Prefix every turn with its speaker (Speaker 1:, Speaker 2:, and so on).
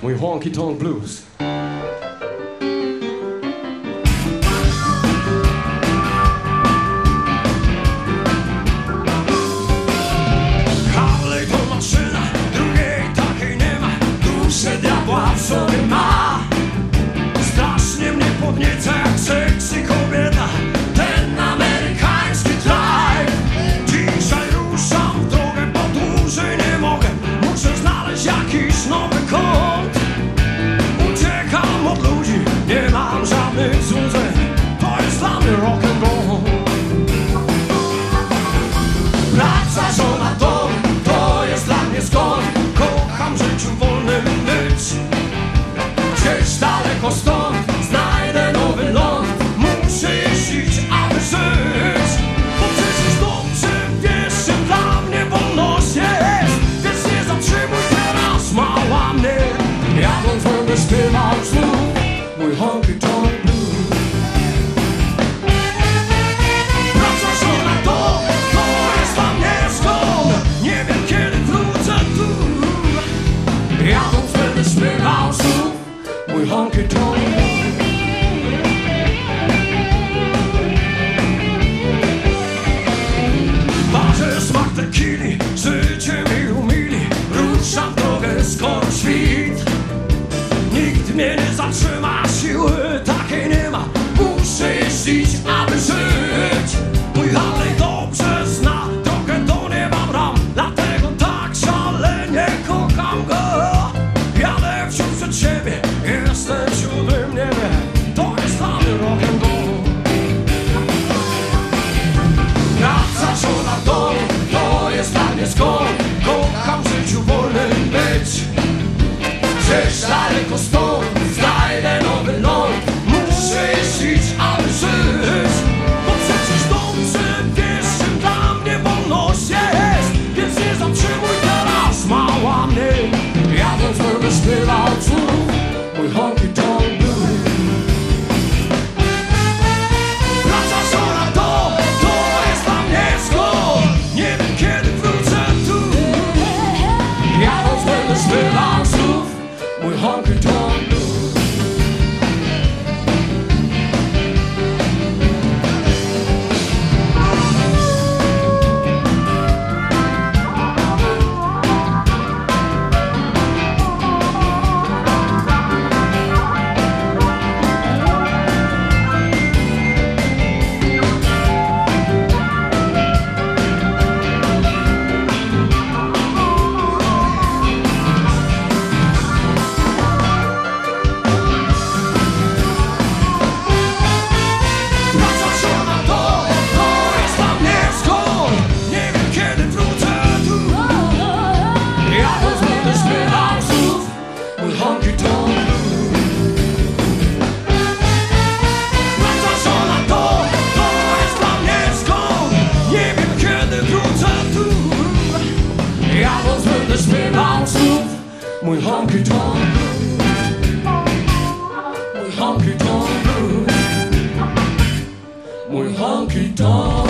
Speaker 1: mój honky tonk blues. Harley to maszyna, drugiej takiej nie ma, duszę diabła w sobie ma. Strasznie mnie podnieca jak seksy kobieta, ten amerykański drive. Dzisiaj ruszam w drogę, bo dłużej nie mogę, muszę znaleźć jakiś nowy kąt. Uciekam od ludzi, nie mam żadnych złudzeń, to jest dla mnie rock'n'roll. Praca, żona, dom, to jest dla mnie skąd. Kocham w życiu wolnym być. Gdzieś daleko stąd znajdę nowy ląd. Muszę jeździć, aby żyć. Bo przecież dobrze wiesz, że dla mnie wolność jest. Więc nie zatrzymuj teraz, mała mnie. Jadąc będę śpiewał znów mój honky tonk blues. Praca, żona, to jest dla mnie skąd. Nie wiem kiedy wrócę tu. Jadąc będę śpiewał znów mój honky tonk blues. Parzę smak tequili, życie mi umili. Ruszam w drogę, skoro świt. Nikt mnie nie zatrzyma, siły takiej nie ma. Muszę jeździć, aby żyć. Mój Harley dobrze zna drogę do nieba bram, dlatego tak szalenie kocham go. Jadę wciąż przed siebie, jestem w siódmym niebie. To jest dla mnie rock'n'roll. Praca, żona, dom, to jest dla mnie skąd. Kocham w życiu wolnym być. Gdzieś daleko stąd znajdę nowy ląd. Muszę jeździć, aby żyć. Bo przecież dobrze wiesz, że dla mnie wolność jest. Więc nie zatrzymuj teraz, mała mnie. Jadąc będę śpiewał znów mój honky tonk blues. Praca, żona, to jest dla mnie skąd. Nie wiem kiedy wrócę tu. Jadąc będę śpiewał znów mój honky tonk blues. Honky tonk blues. Praca, żona, to jest dla mnie skąd. Nie wiem kiedy wrócę tu. Jadąc będę śpiewał znów mój honky tonk blues. Mój honky tonk blues. Mój honky tonk.